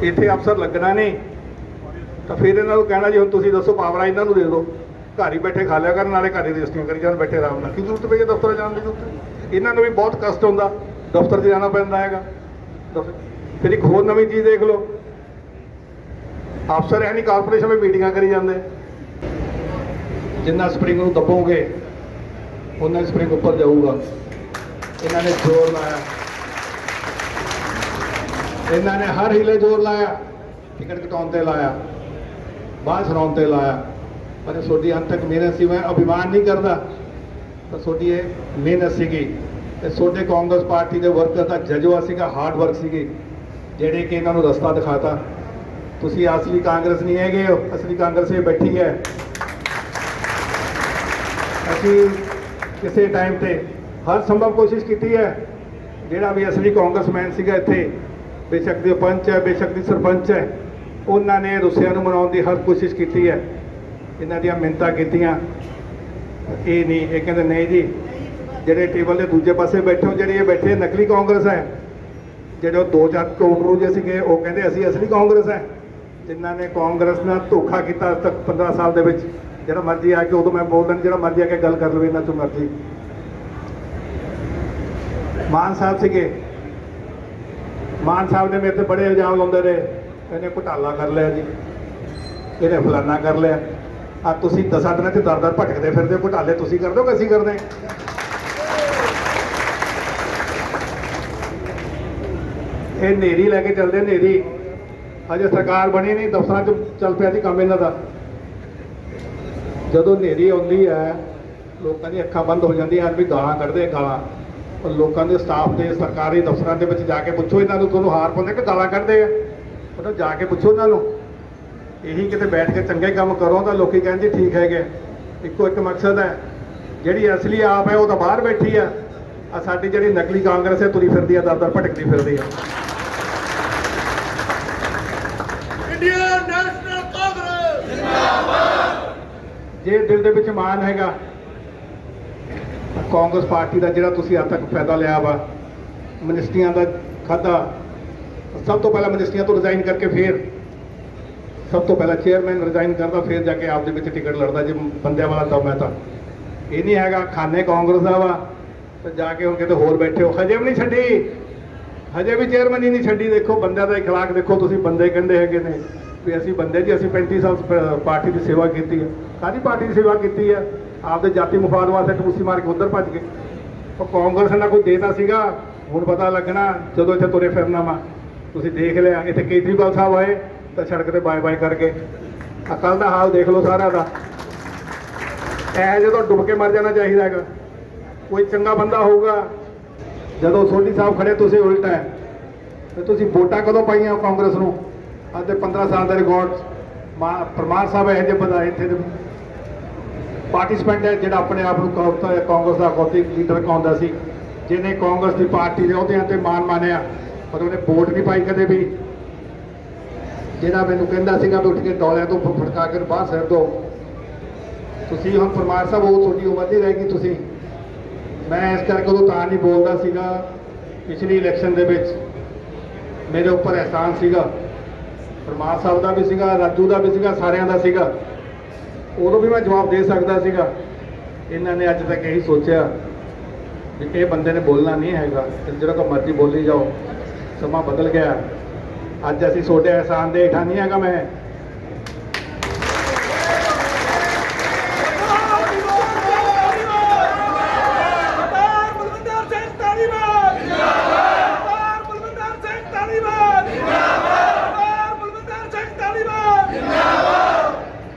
इत्थे अफसर लगना नहीं। तो फिर इन्हों कहना जी हुण तुसीं दसो पावर इन्हों दे दो, घर ही बैठे खा लिया कर, नाले घर ही रजिस्ट्रियां करी जान बैठे आराम नाल। की जरूरत पई है दफ्तर जाने की? इन्हों भी बहुत कष्ट होंदा, दफ्तर से जाना पैंदा हैगा। फिर एक होर नवीं चीज़ देख लो, अफसर है नहीं कारपोरेशन में मीटिंगां करी जाते। जिन्ना स्प्रिंग नूं दबोगे उन्ना स्प्रिंग ऊपर जाऊगा। इन्होंने जोर लाया, इन्होंने हर हीले जोर लाया, टिकट कटाउण ते लाया, बाहर सुनाउण ते लाया, पर थोड़ी अंत तक मेहनत सी। मैं अभिमान नहीं करता, पर थोड़ी ये मेहनत सीगी ते थोड़े कांग्रेस पार्टी के वर्कर का जज्बा सीगा, हार्ड वर्क सीगी, जेडे कि इन्हों रस्ता दिखाता। तुसी असली कांग्रेस नहीं है, असली कांग्रेस ये बैठी है। असी किसी टाइम पे हर संभव कोशिश की है, जेड़ा भी असली कांग्रेसमैन सीगा इत्थे, बेशक दी पंच है, बेशक दी सरपंच है, उन्होंने रुसिया नूं मनाउण दी हर कोशिश की है। इन्हां दियां मिन्नतां कीतियां, ये नहीं, ये कहते नहीं जी जेडे टेबल के दूजे पासे बैठे हो, जेडे ये बैठे नकली कांग्रेस है, जेडे 2-4 कोटरू जे सीगे वो कहते असी असली कांग्रेस है। जिन्होंने कांग्रेस ने धोखा किया अज तक 15 साल के विच, जिहड़ा मर्जी आके उदों मैं बोल दें, जिहड़ा मर्जी आके गल कर लवे, इन्हां चों मर्जी। मान साहब सीगे, मान साहब ने मेरे ते बड़े इल्जाम लाउंदे रहे, इन्हें घोटाला कर लिया जी, इन्हें फलाना कर लिया। आ तुसीं 10 दिन से दर-दर भटकदे फिरदे हो, घोटाले तुसीं करदे हो कि असीं करदे? ये नेरी लैके चलते, नेरी अजे सरकार बनी नहीं, दफ्तर च चल पिया जी काम इन्हां दा। जदों नेरी आउंदी है लोगों की अखां बंद हो जांदियां, भी गालां कढदे गालां, और लोगों के स्टाफ के सरकारी दफ्तरां दे विच जाके पुछो इन्हां नूं, तुहानूं हार पाउंदे कि गालां कढदे आ? मतलब जाके पुछो इन्हां नूं। यही किते बैठ के चंगे काम करो तो लोग कहते जी ठीक है। इको एक मकसद है, जिहड़ी असली आप है वो तो बाहर बैठी है, साडी जिहड़ी नकली कांग्रेस है तुरी फिरदी है, दर-दर भटकदी फिरदी है। इंडियन नेशनल कांग्रेस जिंदाबाद। जे दिल दे विच मान हैगा कांग्रेस पार्टी का, जिहड़ा तुसीं अज तक फायदा लिया वा, मिनिस्ट्रियां दा खाधा, सब तो पहला मिनिस्ट्रियां तो रिजाइन करके फिर सब तो पहला चेयरमैन रिजाइन करता, फिर जाके आप टिकट लड़ता जो बंदियां वाला दम है। तो ये नहीं है खाने कांग्रेस का वा तो जाके हम कहते होर बैठे हो, हजे भी नहीं छड्डी, ਹਜੇ ਵੀ ਚੇਅਰਮੈਨ ਹੀ ਨਹੀਂ ਛੱਡੀ। ਦੇਖੋ ਬੰਦਿਆਂ ਦਾ ਇਖਲਾਕ ਦੇਖੋ ਤੁਸੀਂ, ਬੰਦੇ ਕਹਿੰਦੇ ਹੈਗੇ ਨੇ ਵੀ ਅਸੀਂ ਬੰਦੇ ਜੀ ਅਸੀਂ 35 ਸਾਲ ਪਾਰਟੀ ਦੀ ਸੇਵਾ ਕੀਤੀ ਹੈ। ਕਾਹਦੀ ਪਾਰਟੀ ਦੀ ਸੇਵਾ ਕੀਤੀ ਹੈ? ਆਪਦੇ ਜਾਤੀ ਮੁਫਾਦ ਵਾਸਤੇ ਟੂਸੀ ਮਾਰ ਕੇ ਉੱਧਰ ਭੱਜ ਗਏ। ਉਹ ਕਾਂਗਰਸ ਨਾਲ ਕੋਈ ਦੇਤਾ ਸੀਗਾ, ਹੁਣ ਪਤਾ ਲੱਗਣਾ ਜਦੋਂ ਇੱਥੇ ਤੁਰੇ ਫਿਰਨਾ ਵਾ। ਤੁਸੀਂ ਦੇਖ ਲਿਆ ਇੱਥੇ ਕੇਜਰੀਵਾਲ ਸਾਹਿਬ ਆਏ ਤਾਂ ਸੜਕ ਤੇ ਬਾਏ ਬਾਏ ਕਰਕੇ। ਕੱਲ੍ਹ ਦਾ ਹਾਲ ਦੇਖ ਲਓ ਸਾਰਿਆਂ ਦਾ। ਇਹ ਜਦੋਂ ਡੁੱਬ ਕੇ ਮਰ ਜਾਣਾ ਚਾਹੀਦਾ ਹੈਗਾ। ਕੋਈ ਚੰਗਾ ਬੰਦਾ ਹੋਊਗਾ। ਜਦੋਂ ਸੋਢੀ ਸਾਹਿਬ ਖੜੇ ਤੁਸੀਂ ਉਲਟਾ ਹੈ ਤੇ ਤੁਸੀਂ ਵੋਟਾਂ ਕਦੋਂ ਪਾਈਆਂ ਕਾਂਗਰਸ ਨੂੰ? ਅੱਜ ਦੇ 15 ਸਾਲ ਦੇ ਰਿਕਾਰਡ ਪਰਮਾਰ ਸਾਹਿਬ ਇਹੋ ਜਿਹੇ ਬੰਦਾ ਇੱਥੇ ਦੇ ਪਾਰਟਿਸਪੈਂਟ ਹੈ ਜਿਹੜਾ ਆਪਣੇ ਆਪ ਨੂੰ ਕਾਂਗਰਸ ਦਾ ਅਖੌਤੀ ਲੀਡਰ ਕਹਾਉਂਦਾ ਸੀ, ਜਿਹਨੇ ਕਾਂਗਰਸ ਦੀ ਪਾਰਟੀ ਦੇ ਅਹੁਦਿਆਂ ਤੇ ਮਾਨ ਮਾਨਿਆ ਪਰ ਉਹਨੇ ਵੋਟ ਨਹੀਂ ਪਾਈ ਕਦੇ ਵੀ। ਜਿਹੜਾ ਮੈਨੂੰ ਕਹਿੰਦਾ ਸੀਗਾ ਵੀ ਉੱਠ ਕੇ ਡੋਲਿਆਂ ਤੋਂ ਫੜਕਾ ਕੇ ਬਾਹਰ ਸਿਰ ਦੋ। ਤੁਸੀਂ ਹੁਣ ਪਰਮਾਰ ਸਾਹਿਬ ਉਹ ਤੁਹਾਡੀ ਉਮਰ ਨਹੀਂ ਰਹੇਗੀ। ਤੁਸੀਂ ਮੈਂ ਇਸ ਕਰਕੇ ਉਦੋਂ ਤਾਂ ਨਹੀਂ ਬੋਲਦਾ ਸੀਗਾ। ਪਿਛਲੀ ਇਲੈਕਸ਼ਨ ਦੇ ਵਿੱਚ ਮੇਰੇ ਉੱਪਰ ਅਹਿਸਾਨ ਸੀਗਾ, ਪਰਮਾਰ ਸਾਹਿਬ ਦਾ ਵੀ ਸੀਗਾ, ਰਾਜੂ ਦਾ ਵੀ ਸੀਗਾ, ਸਾਰਿਆਂ ਦਾ ਸੀਗਾ। ਉਦੋਂ ਵੀ ਮੈਂ ਜਵਾਬ ਦੇ ਸਕਦਾ ਸੀਗਾ। ਇਹਨਾਂ ਨੇ ਅੱਜ ਤੱਕ ਇਹੀ ਸੋਚਿਆ ਵੀ ਇਹ ਬੰਦੇ ਨੇ ਬੋਲਣਾ ਨਹੀਂ ਹੈਗਾ, ਜਿਹੜਾ ਕੋ ਮਰਜ਼ੀ ਬੋਲੀ ਜਾਓ। ਸਮਾਂ ਬਦਲ ਗਿਆ। ਅੱਜ ਅਸੀਂ ਤੁਹਾਡੇ ਅਹਿਸਾਨ ਦੇ ਹੇਠਾਂ ਨਹੀਂ ਹੈਗਾ। ਮੈਂ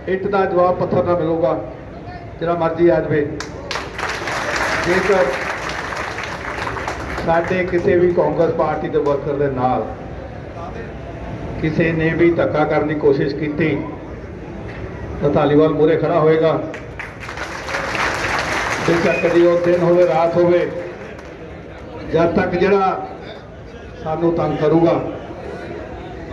ਇੱਟ ਦਾ ਜਵਾਬ ਪੱਥਰ ਨਾਲ ਮਿਲੂਗਾ, ਜਿਹੜਾ ਮਰਜ਼ੀ ਆ ਜਾਵੇ। ਜੇਕਰ ਸਾਡੇ ਕਿਸੇ ਵੀ ਕਾਂਗਰਸ ਪਾਰਟੀ ਦੇ ਵਰਕਰ ਦੇ ਨਾਲ ਕਿਸੇ ਨੇ ਵੀ ਧੱਕਾ ਕਰਨ ਦੀ ਕੋਸ਼ਿਸ਼ ਕੀਤੀ ਤਾਂ ਧਾਲੀਵਾਲ ਮੂਹਰੇ ਖੜਾ ਹੋਏਗਾ। ਬੇਸ਼ੱਕ ਕਦੀ ਉਹ ਦਿਨ ਹੋਵੇ ਰਾਤ ਹੋਵੇ, ਜਦ ਤੱਕ ਜਿਹੜਾ ਸਾਨੂੰ ਤੰਗ ਕਰੂਗਾ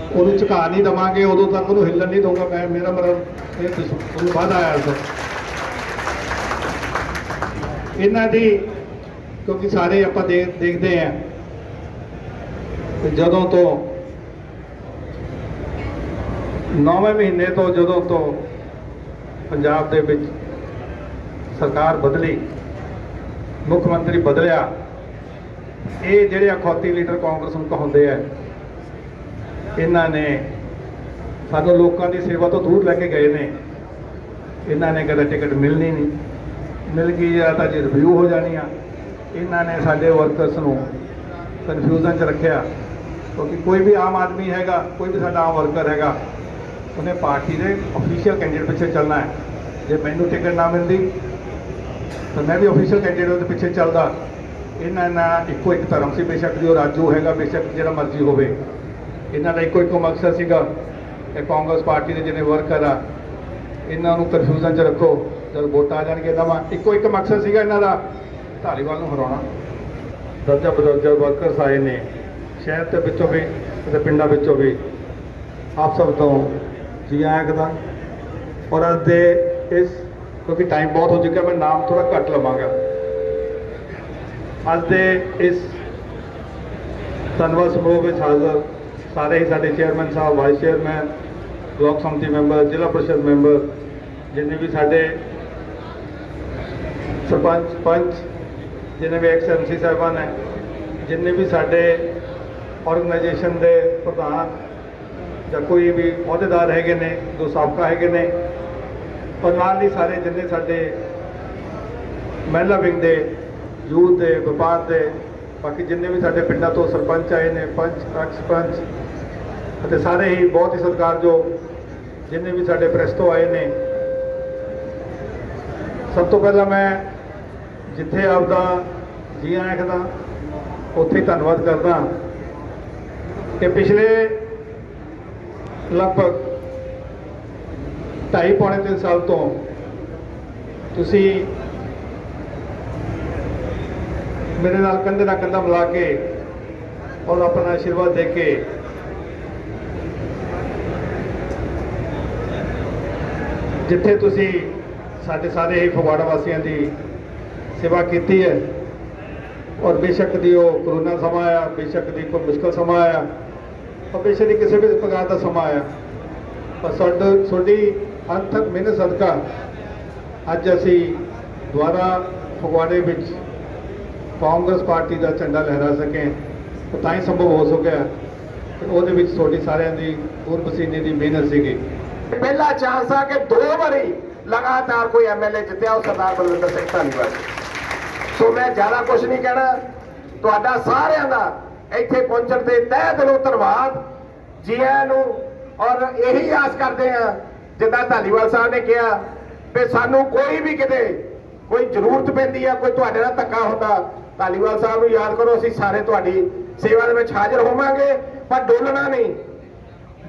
ਉਹਨੂੰ ਝੁਕਾ ਨਹੀਂ ਦੇਵਾਂਗੇ, ਉਦੋਂ ਤੱਕ ਉਹਨੂੰ ਹਿੱਲਣ ਨਹੀਂ ਦਊਂਗਾ। ਮੈਂ ਮੇਰਾ ਮਤਲਬ ਇਹ ਤੁਹਾਨੂੰ ਬਾਅਦ ਆਇਆ ਸਰ ਇਹਨਾਂ ਦੀ, ਕਿਉਂਕਿ ਸਾਰੇ ਆਪਾਂ ਦੇਖਦੇ ਆ ਜਦੋਂ ਤੋਂ 9ਵੇਂ ਮਹੀਨੇ ਤੋਂ ਜਦੋਂ ਤੋਂ ਪੰਜਾਬ ਦੇ ਵਿੱਚ ਸਰਕਾਰ ਬਦਲੀ, ਮੁੱਖ ਮੰਤਰੀ ਬਦਲਿਆ, ਇਹ ਜਿਹੜੇ ਅਖੌਤੀ ਲੀਡਰ ਕਾਂਗਰਸ ਨੂੰ ਕਹਾਉਂਦੇ ਆ, ਇਹਨਾਂ ਨੇ ਸਾਨੂੰ ਲੋਕਾਂ ਦੀ ਸੇਵਾ ਤੋਂ ਦੂਰ ਲੈ ਕੇ ਗਏ ਨੇ। ਇਹਨਾਂ ਨੇ ਕਦੇ ਟਿਕਟ ਮਿਲਣੀ ਨਹੀਂ, ਮਿਲ ਗਈ ਜਾਂ ਤਾਂ ਜੀ ਰਿਵਿਊ ਹੋ ਜਾਣੀ ਆ। ਇਹਨਾਂ ਨੇ ਸਾਡੇ ਵਰਕਰਸ ਨੂੰ ਕਨਫਿਊਜ਼ਨ 'ਚ ਰੱਖਿਆ, ਕਿਉਂਕਿ ਕੋਈ ਵੀ ਆਮ ਆਦਮੀ ਹੈਗਾ, ਕੋਈ ਵੀ ਸਾਡਾ ਆਮ ਵਰਕਰ ਹੈਗਾ, ਉਹਨੇ ਪਾਰਟੀ ਦੇ ਅਫੀਸ਼ੀਅਲ ਕੈਂਡੀਡੇਟ ਪਿੱਛੇ ਚੱਲਣਾ ਹੈ। ਜੇ ਮੈਨੂੰ ਟਿਕਟ ਨਾ ਮਿਲਦੀ ਤਾਂ ਮੈਂ ਵੀ ਅਫੀਸ਼ੀਅਲ ਕੈਂਡੀਡੇਟ ਦੇ ਪਿੱਛੇ ਚੱਲਦਾ। ਇਹਨਾਂ ਨਾਲ ਇੱਕੋ ਇੱਕ ਧਰਮ ਸੀ, ਬੇਸ਼ੱਕ ਜੋ ਰਾਜੂ ਹੈਗਾ, ਬੇਸ਼ੱਕ ਜਿਹੜਾ ਮਰਜ਼ੀ ਹੋਵੇ। ਇਹਨਾਂ ਦਾ ਇੱਕੋ ਮਕਸਦ ਸੀਗਾ ਕਿ ਕਾਂਗਰਸ ਪਾਰਟੀ ਦੇ ਜਿਹੜੇ ਵਰਕਰ ਆ ਇਹਨਾਂ ਨੂੰ ਕਨਫਿਊਜ਼ਨ 'ਚ ਰੱਖੋ। ਜਦ ਵੋਟਾਂ ਆ ਜਾਣਗੇ ਨਵਾਂ ਇੱਕੋ ਇੱਕ ਮਕਸਦ ਸੀਗਾ ਇਹਨਾਂ ਦਾ, ਧਾਲੀਵਾਲ ਨੂੰ ਹਰਾਉਣਾ। ਦਰਜਾ ਬਦਰਜਾ ਵਰਕਰਸ ਆਏ ਨੇ ਸ਼ਹਿਰ ਦੇ ਵਿੱਚੋਂ ਵੀ ਅਤੇ ਪਿੰਡਾਂ ਵਿੱਚੋਂ ਵੀ। ਆਪ ਸਭ ਤੋਂ ਜੀ ਆਇਆਂ ਕਰਦਾ। ਔਰ ਅੱਜ ਦੇ ਇਸ, ਕਿਉਂਕਿ ਟਾਈਮ ਬਹੁਤ ਹੋ ਚੁੱਕਾ, ਮੈਂ ਨਾਮ ਥੋੜਾ ਘੱਟ ਲਵਾਂਗਾ। ਅੱਜ ਦੇ ਇਸ ਧੰਨਵਾਦ ਸਮੂਹ ਵਿੱਚ ਹਾਜ਼ਰ ਸਾਰੇ ਹੀ ਸਾਡੇ ਚੇਅਰਮੈਨ ਸਾਹਿਬ, ਵਾਈਸ ਚੇਅਰਮੈਨ, ਬਲਾਕ ਸੰਮਤੀ ਮੈਂਬਰ, ਜ਼ਿਲ੍ਹਾ ਪ੍ਰੀਸ਼ਦ ਮੈਂਬਰ, ਜਿੰਨੇ ਵੀ ਸਾਡੇ ਸਰਪੰਚ ਪੰਚ, ਜਿੰਨੇ ਵੀ ਐਕਸ ਐਮਸੀ ਸਾਹਿਬਾਨ ਹੈ, ਜਿੰਨੇ ਵੀ ਸਾਡੇ ਆਰਗੇਨਾਈਜੇਸ਼ਨ ਦੇ ਪ੍ਰਧਾਨ ਜਾਂ ਕੋਈ ਵੀ ਅਹੁਦੇਦਾਰ ਹੈਗੇ ਨੇ ਜੋ ਸਾਬਕਾ ਹੈਗੇ ਨੇ, ਔਰ ਨਾਲ ਹੀ ਸਾਰੇ ਜਿੰਨੇ ਸਾਡੇ ਮਹਿਲਾ ਵਿੰਗ ਦੇ, ਯੂਥ ਦੇ, ਵਪਾਰ ਦੇ, ਬਾਕੀ ਜਿੰਨੇ ਵੀ ਸਾਡੇ ਪਿੰਡਾਂ ਤੋਂ ਸਰਪੰਚ ਆਏ ਨੇ, ਪੰਚ, ਐਕਸ ਪੰਚ, ਅਤੇ ਸਾਰੇ ਹੀ ਬਹੁਤ ਹੀ ਸਤਿਕਾਰਯੋਗ ਜਿੰਨੇ ਵੀ ਸਾਡੇ ਪ੍ਰੈਸ ਤੋਂ ਆਏ ਨੇ। ਸਭ ਤੋਂ ਪਹਿਲਾਂ ਮੈਂ ਜਿੱਥੇ ਆਪਦਾ ਜੀ ਆਇਆਂ ਆਖਦਾ ਉੱਥੇ ਧੰਨਵਾਦ ਕਰਦਾ ਕਿ ਪਿਛਲੇ ਲਗਭਗ 2.5-3 ਸਾਲ ਤੋਂ ਤੁਸੀਂ ਮੇਰੇ ਨਾਲ ਕੰਧੇ ਨਾਲ ਕੰਧਾ ਮਿਲਾ ਕੇ ਔਰ ਆਪਣਾ ਆਸ਼ੀਰਵਾਦ ਦੇ ਕੇ ਜਿੱਥੇ ਤੁਸੀਂ ਸਾਡੇ ਸਾਰੇ ਹੀ ਫਗਵਾੜਾ ਵਾਸੀਆਂ ਦੀ ਸੇਵਾ ਕੀਤੀ ਹੈ। ਔਰ ਬੇਸ਼ੱਕ ਦੀ ਉਹ ਕਰੋਨਾ ਸਮਾਂ ਆਇਆ, ਬੇਸ਼ੱਕ ਦੀ ਕੋਈ ਮੁਸ਼ਕਲ ਸਮਾਂ ਆਇਆ, ਔਰ ਬੇਸ਼ੱਕ ਦੀ ਕਿਸੇ ਵੀ ਪ੍ਰਕਾਰ ਦਾ ਸਮਾਂ ਆਇਆ, ਪਰ ਤੁਹਾਡੀ ਅੰਤਕ ਮਿਹਨਤ ਸਦਕਾ ਅੱਜ ਅਸੀਂ ਦੁਆਰਾ ਫਗਵਾੜੇ ਵਿੱਚ ਕਾਂਗਰਸ ਪਾਰਟੀ ਦਾ ਝੰਡਾ ਲਹਿਰਾ ਸਕੇ। ਉਹ ਤਾਂ ਹੀ ਸੰਭਵ ਹੋ ਸਕਿਆ ਤੇ ਉਹਦੇ ਵਿੱਚ ਤੁਹਾਡੀ ਸਾਰਿਆਂ ਦੀ ਖੂਨ ਪਸੀਨੇ ਦੀ ਮਿਹਨਤ ਸੀਗੀ। ਪਹਿਲਾ ਚਾਂਸ ਆ ਕਿ 2 ਵਾਰੀ ਲਗਾਤਾਰ ਕੋਈ ਐਮਐਲਏ ਜਿੱਤਿਆ ਉਹ ਸਰਦਾਰ ਬਲਵਿੰਦਰ ਸਿੰਘ ਧਾਲੀਵਾਲ। ਸੋ ਮੈਂ ਜ਼ਿਆਦਾ ਕੁਝ ਨਹੀਂ ਕਹਿਣਾ, ਤੁਹਾਡਾ ਸਾਰਿਆਂ ਦਾ ਇੱਥੇ ਪਹੁੰਚਣ ਤੇ ਤਹਿ ਦਿਲੋਂ ਧੰਨਵਾਦ ਜੀ ਆਇਆਂ ਨੂੰ। ਔਰ ਇਹੀ ਆਸ ਕਰਦੇ ਆ ਜਿੱਦਾਂ ਧਾਲੀਵਾਲ ਸਾਹਿਬ ਨੇ ਕਿਹਾ ਵੀ ਸਾਨੂੰ ਕੋਈ ਵੀ ਕਿਤੇ ਕੋਈ ਜ਼ਰੂਰਤ ਪੈਂਦੀ ਆ, ਕੋਈ ਤੁਹਾਡੇ ਨਾਲ ਧੱਕਾ ਹੁੰਦਾ, ਧਾਲੀਵਾਲ ਸਾਹਿਬ ਨੂੰ ਯਾਦ ਕਰੋ, ਅਸੀਂ ਸਾਰੇ ਤੁਹਾਡੀ ਸੇਵਾ ਦੇ ਵਿੱਚ ਹਾਜ਼ਰ ਹੋਵਾਂਗੇ। ਪਰ ਡੋਲਣਾ ਨਹੀਂ,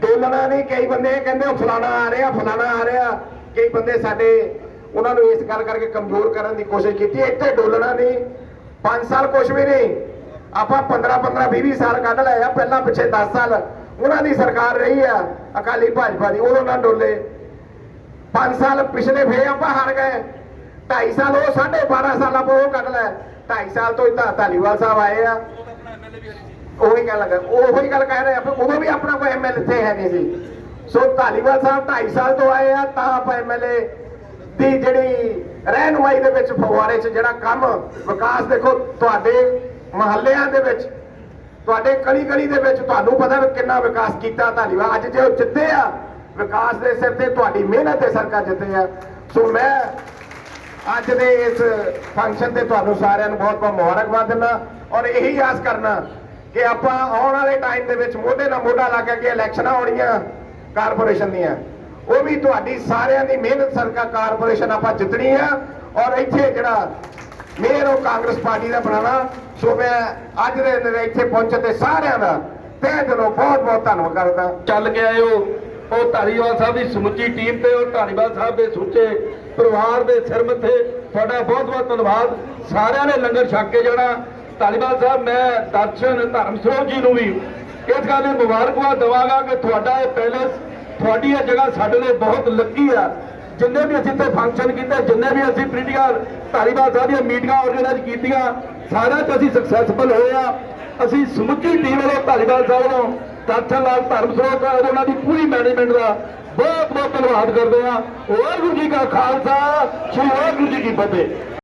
ਡੋਲਣਾ ਨਹੀਂ। ਕਈ ਬੰਦੇ ਕਹਿੰਦੇ ਉਹ ਫਲਾਣਾ ਆ ਰਿਹਾ, ਫਲਾਣਾ ਆ ਰਿਹਾ। ਕਈ ਬੰਦੇ ਸਾਡੇ ਉਹਨਾਂ ਨੂੰ ਇਸ ਗੱਲ ਕਰਕੇ ਕਮਜ਼ੋਰ ਕਰਨ ਦੀ ਕੋਸ਼ਿਸ਼ ਕੀਤੀ। ਇੱਥੇ ਡੋਲਣਾ ਨਹੀਂ। 5 ਸਾਲ ਕੁਛ ਵੀ ਨਹੀਂ, ਆਪਾਂ 15 20 ਸਾਲ ਕੱਢ ਲਏ ਆ। ਪਹਿਲਾਂ ਪਿੱਛੇ 10 ਸਾਲ ਉਹਨਾਂ ਦੀ ਸਰਕਾਰ ਰਹੀ ਆ ਅਕਾਲੀ ਭਾਜਪਾ ਦੀ, ਉਦੋਂ ਨਾ ਡੋਲੇ। 5 ਸਾਲ ਪਿਛਲੇ ਫੇਰ ਆਪਾਂ ਹਾਰ ਗਏ। 2.5 ਸਾਲ ਉਹ 12.5 ਸਾਲ ਆਪਾਂ ਉਹ ਕੱਢ ਲਏ। 2.5 ਸਾਲ ਤੋਂ ਇੱਦਾਂ ਧਾਲੀਵਾਲ ਸਾਹਿਬ ਆਏ ਆ। ਉਹੀ ਗੱਲ ਕਹਿ ਰਹੇ ਆ, ਉਦੋਂ ਵੀ ਆਪਣਾ ਕੋਈ ਐਮਐਲਏ ਇੱਥੇ ਹੈ ਨਹੀਂ ਸੀ। ਸੋ ਧਾਲੀਵਾਲ ਸਾਹਿਬ 2.5 ਸਾਲ ਤੋਂ ਆਏ ਆ, ਤਾਂ ਆਪਾਂ ਐਮਐਲਏ ਦੀ ਜਿਹੜੀ ਰਹਿਨੁਮਾਈ ਦੇ ਵਿੱਚ ਫਗਵਾੜੇ 'ਚ ਜਿਹੜਾ ਕੰਮ ਵਿਕਾਸ ਦੇਖੋ, ਤੁਹਾਡੇ ਮੁਹੱਲਿਆਂ ਦੇ ਵਿੱਚ, ਤੁਹਾਡੇ ਗਲੀ ਦੇ ਵਿੱਚ ਤੁਹਾਨੂੰ ਪਤਾ ਵੀ ਕਿੰਨਾ ਵਿਕਾਸ ਕੀਤਾ ਧਾਲੀਵਾਲ। ਅੱਜ ਜੇ ਉਹ ਜਿੱਤੇ ਆ ਵਿਕਾਸ ਦੇ ਸਿਰ ਤੇ, ਤੁਹਾਡੀ ਮਿਹਨਤ ਦੇ ਸਰਕਾਰ ਜਿੱਤੇ ਆ। ਸੋ ਮੈਂ ਅੱਜ ਦੇ ਇਸ ਫੰਕਸ਼ਨ ਤੇ ਤੁਹਾਨੂੰ ਸਾਰਿਆਂ ਨੂੰ ਬਹੁਤ ਬਹੁਤ ਮੁਬਾਰਕਬਾਦ ਦਿੰਦਾ ਔਰ ਇਹੀ ਆਸ ਕਰਨਾ ਕਿ ਆਪਾਂ ਆਉਣ ਵਾਲੇ ਟਾਈਮ ਦੇ ਵਿੱਚ ਮੋਢੇ ਨਾਲ ਮੋਢਾ ਲਾ ਕੇ ਅੱਗੇ ਇਲੈਕਸ਼ਨਾਂ ਹੋਣੀਆਂ ਕਾਰਪੋਰੇਸ਼ਨ ਦੀਆਂ, ਉਹ ਵੀ ਤੁਹਾਡੀ ਸਾਰਿਆਂ ਦੀ ਮਿਹਨਤ ਸਰਕਾਰ ਕਾਰਪੋਰੇਸ਼ਨ ਆਪਾਂ ਜਿੱਤਣੀ ਆ। ਔਰ ਇੱਥੇ ਜਿਹੜਾ ਮੇਅਰ ਉਹ ਕਾਂਗਰਸ ਪਾਰਟੀ ਦਾ ਬਣਾਉਣਾ। ਸੋ ਮੈਂ ਅੱਜ ਦੇ ਦਿਨ ਇੱਥੇ ਪਹੁੰਚਣ ਤੇ ਸਾਰਿਆਂ ਦਾ ਤਹਿ ਦਿਲੋਂ ਬਹੁਤ ਬਹੁਤ ਧੰਨਵਾਦ ਕਰਦਾ। ਚੱਲ ਕੇ ਆਏ ਹੋ ਉਹ ਧਾਲੀਵਾਲ ਸਾਹਿਬ ਦੀ ਸਮੁੱਚੀ ਟੀਮ ਤੇ ਉਹ ਧਾਲੀਵਾਲ ਸਾਹਿਬ ਦੇ ਸੁੱਚੇ ਪਰਿਵਾਰ ਦੇ ਸਿਰ ਮੱਥੇ ਤੁਹਾਡਾ ਬਹੁਤ ਬਹੁਤ ਧੰਨਵਾਦ। ਸਾਰਿਆਂ ਨੇ ਲੰਗਰ ਛਕ ਕੇ ਜਾਣਾ। ਧਾਲੀਵਾਲ ਸਾਹਿਬ, ਮੈਂ ਦਰਸ਼ਨ ਧਰਮਸਰੋਤ ਜੀ ਨੂੰ ਵੀ ਇਸ ਗੱਲ ਦੀ ਮੁਬਾਰਕਬਾਦ ਦੇਵਾਂਗਾ ਕਿ ਤੁਹਾਡਾ ਇਹ ਪੈਲੇਸ, ਤੁਹਾਡੀ ਇਹ ਜਗ੍ਹਾ ਸਾਡੇ ਲਈ ਬਹੁਤ ਲੱਕੀ ਆ। ਜਿੰਨੇ ਵੀ ਅਸੀਂ ਇੱਥੇ ਫੰਕਸ਼ਨ ਕੀਤੇ, ਜਿੰਨੇ ਵੀ ਅਸੀਂ ਪੋਲੀਟੀਕਲ ਧਾਲੀਵਾਲ ਸਾਹਿਬ ਦੀਆਂ ਮੀਟਿੰਗਾਂ ਆਰਗੇਨਾਈਜ਼ ਕੀਤੀਆਂ, ਸਾਰਿਆਂ 'ਚ ਅਸੀਂ ਸਕਸੈਸਫੁਲ ਹੋਏ ਆ। ਅਸੀਂ ਸਮੁੱਚੀ ਟੀਮ ਵੱਲੋਂ ਧਾਲੀਵਾਲ ਸਾਹਿਬ ਨੂੰ, ਦਰਸ਼ਨ ਲਾਲ ਧਰਮਸਰੋਤ ਔਰ ਉਹਨਾਂ ਦੀ ਪੂਰੀ ਮੈਨੇਜਮੈਂਟ ਦਾ ਬਹੁਤ ਬਹੁਤ ਧੰਨਵਾਦ ਕਰਦੇ ਹਾਂ। ਵਾਹਿਗੁਰੂ ਜੀ ਕਾ ਖਾਲਸਾ, ਸ੍ਰੀ ਵਾਹਿਗੁਰੂ ਜੀ ਕੀ ਫਤਿਹ।